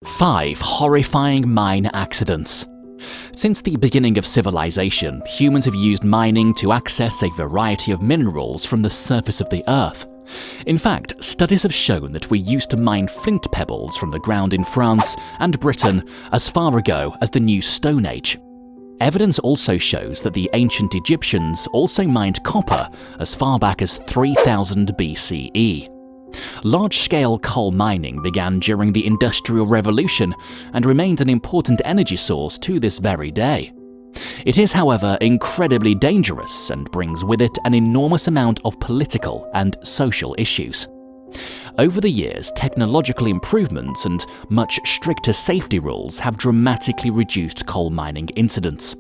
5 horrifying mine accidents. Since the beginning of civilization, humans have used mining to access a variety of minerals from the surface of the Earth. In fact, studies have shown that we used to mine flint pebbles from the ground in France and Britain as far ago as the New Stone Age. Evidence also shows that the ancient Egyptians also mined copper as far back as 3000 BCE. Large-scale coal mining began during the Industrial Revolution and remains an important energy source to this very day. It is, however, incredibly dangerous and brings with it an enormous amount of political and social issues. Over the years, technological improvements and much stricter safety rules have dramatically reduced coal mining incidents.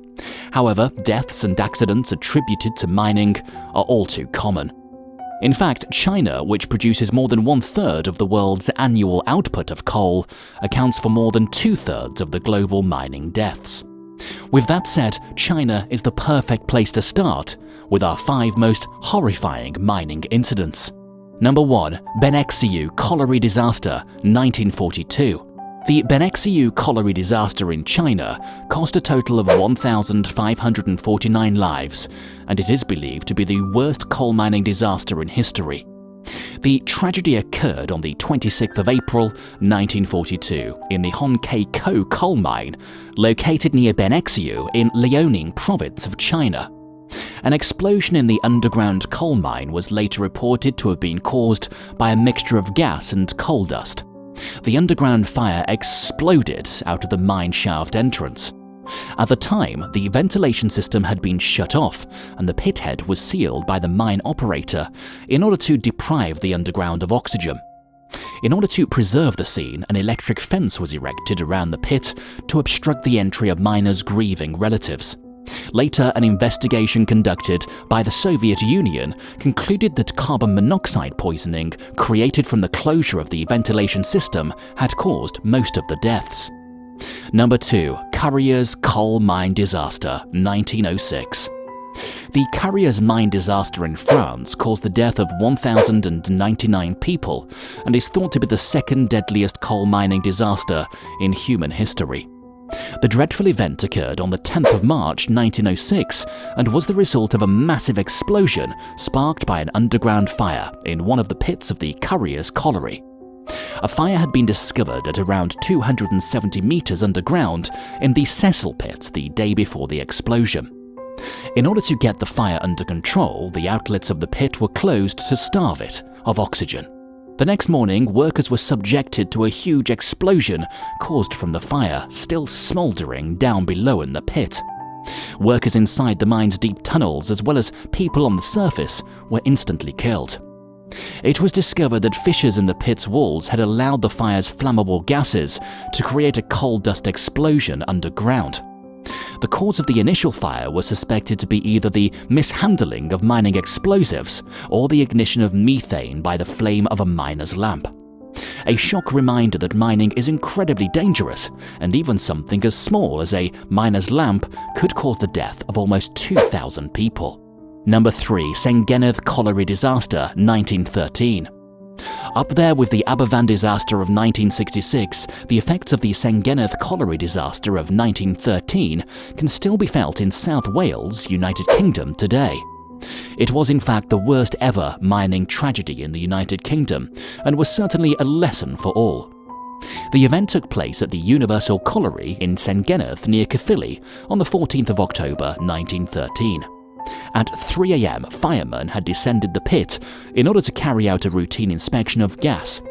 However, deaths and accidents attributed to mining are all too common. In fact, China, which produces more than 1/3 of the world's annual output of coal, accounts for more than 2/3 of the global mining deaths. With that said, China is the perfect place to start with our 5 most horrifying mining incidents. Number 1. Benxihu Colliery Disaster, 1942. The Benxihu Colliery disaster in China cost a total of 1,549 lives, and it is believed to be the worst coal mining disaster in history. The tragedy occurred on the 26th of April, 1942, in the Wankie coal mine, located near Benxihu in Liaoning province of China. An explosion in the underground coal mine was later reported to have been caused by a mixture of gas and coal dust. The underground fire exploded out of the mine shaft entrance. At the time, the ventilation system had been shut off and the pit head was sealed by the mine operator in order to deprive the underground of oxygen. In order to preserve the scene, an electric fence was erected around the pit to obstruct the entry of miners' grieving relatives. Later, an investigation conducted by the Soviet Union concluded that carbon monoxide poisoning created from the closure of the ventilation system had caused most of the deaths. Number 2. Courrieres coal mine disaster, 1906. The Courrieres mine disaster in France caused the death of 1,099 people and is thought to be the second deadliest coal mining disaster in human history. The dreadful event occurred on the 10th of March 1906 and was the result of a massive explosion sparked by an underground fire in one of the pits of the Mitsui Colliery. A fire had been discovered at around 270 meters underground in the Cecil pit the day before the explosion. In order to get the fire under control, the outlets of the pit were closed to starve it of oxygen. The next morning, workers were subjected to a huge explosion caused from the fire still smouldering down below in the pit. Workers inside the mine's deep tunnels, as well as people on the surface, were instantly killed. It was discovered that fissures in the pit's walls had allowed the fire's flammable gases to create a coal dust explosion underground. The cause of the initial fire was suspected to be either the mishandling of mining explosives or the ignition of methane by the flame of a miner's lamp. A shock reminder that mining is incredibly dangerous, and even something as small as a miner's lamp could cause the death of almost 2,000 people. Number 3. Senghenydd Colliery disaster, 1913. Up there with the Aberfan disaster of 1966, the effects of the Senghenydd Colliery disaster of 1913 can still be felt in South Wales, United Kingdom today. It was in fact the worst ever mining tragedy in the United Kingdom and was certainly a lesson for all. The event took place at the Universal Colliery in Senghenydd near Caerphilly on the 14th of October 1913. At 3 a.m, firemen had descended the pit in order to carry out a routine inspection of gas.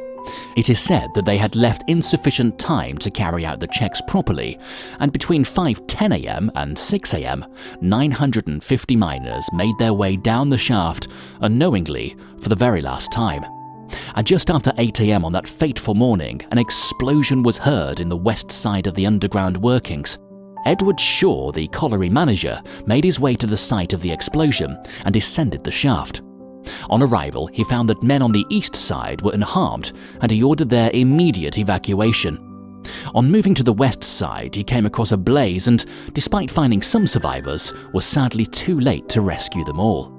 It is said that they had left insufficient time to carry out the checks properly, and between 5:10 a.m. and 6 a.m, 950 miners made their way down the shaft unknowingly for the very last time. At just after 8 a.m. on that fateful morning, an explosion was heard in the west side of the underground workings. Edward Shaw, the colliery manager, made his way to the site of the explosion and descended the shaft. On arrival, he found that men on the east side were unharmed and he ordered their immediate evacuation. On moving to the west side, he came across a blaze and, despite finding some survivors, was sadly too late to rescue them all.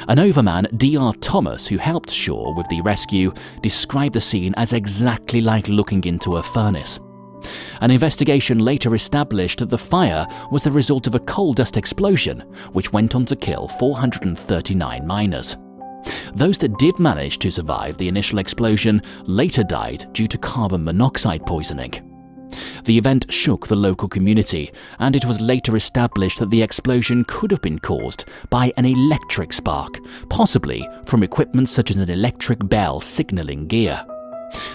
An overman, D.R. Thomas, who helped Shaw with the rescue, described the scene as exactly like looking into a furnace. An investigation later established that the fire was the result of a coal dust explosion, which went on to kill 439 miners. Those that did manage to survive the initial explosion later died due to carbon monoxide poisoning. The event shook the local community, and it was later established that the explosion could have been caused by an electric spark, possibly from equipment such as an electric bell signalling gear.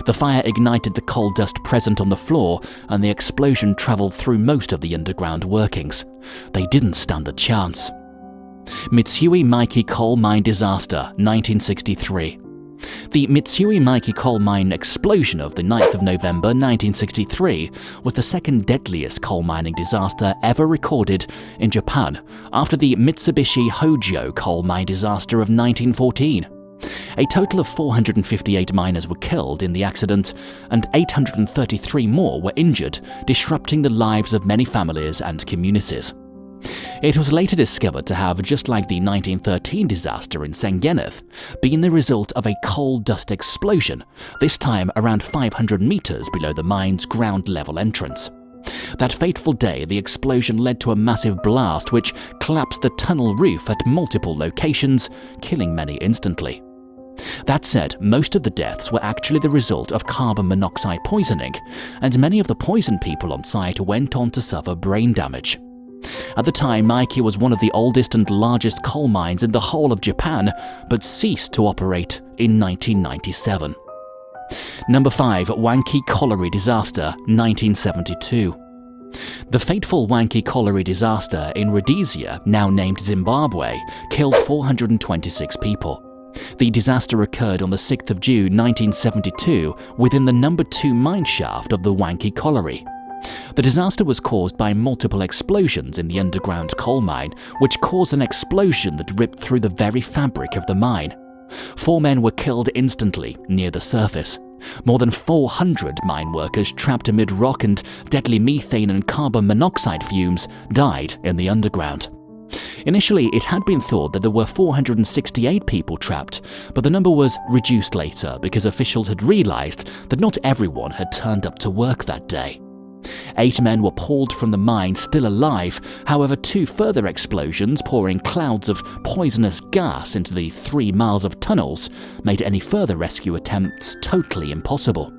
The fire ignited the coal dust present on the floor, and the explosion travelled through most of the underground workings. They didn't stand a chance. Mitsui Miike coal mine disaster, 1963. The Mitsui Miike coal mine explosion of the 9th of November 1963 was the second deadliest coal mining disaster ever recorded in Japan, after the Mitsubishi Hojo coal mine disaster of 1914. A total of 458 miners were killed in the accident, and 833 more were injured, disrupting the lives of many families and communities. It was later discovered to have, just like the 1913 disaster in Senghenydd, been the result of a coal dust explosion, this time around 500 meters below the mine's ground-level entrance. That fateful day, the explosion led to a massive blast which collapsed the tunnel roof at multiple locations, killing many instantly. That said, most of the deaths were actually the result of carbon monoxide poisoning, and many of the poisoned people on site went on to suffer brain damage. At the time, Miike was one of the oldest and largest coal mines in the whole of Japan, but ceased to operate in 1997. Number 5. Wankie Colliery disaster, 1972. The fateful Wankie Colliery disaster in Rhodesia, now named Zimbabwe, killed 426 people. The disaster occurred on the 6th of June 1972 within the number 2 mine shaft of the Wankie Colliery. The disaster was caused by multiple explosions in the underground coal mine, which caused an explosion that ripped through the very fabric of the mine. 4 men were killed instantly near the surface. More than 400 mine workers trapped amid rock and deadly methane and carbon monoxide fumes died in the underground. Initially, it had been thought that there were 468 people trapped, but the number was reduced later because officials had realized that not everyone had turned up to work that day. 8 men were pulled from the mine still alive, however 2 further explosions pouring clouds of poisonous gas into the 3 miles of tunnels made any further rescue attempts totally impossible.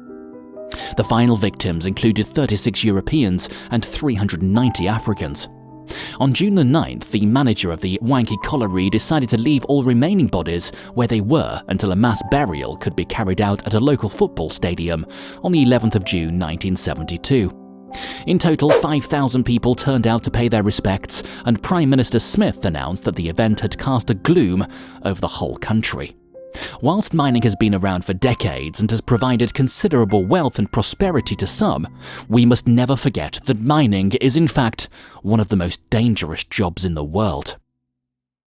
The final victims included 36 Europeans and 390 Africans. On June the 9th, the manager of the Wankie Colliery decided to leave all remaining bodies where they were until a mass burial could be carried out at a local football stadium on the 11th of June 1972. In total, 5,000 people turned out to pay their respects, and Prime Minister Smith announced that the event had cast a gloom over the whole country. Whilst mining has been around for decades and has provided considerable wealth and prosperity to some, we must never forget that mining is in fact one of the most dangerous jobs in the world.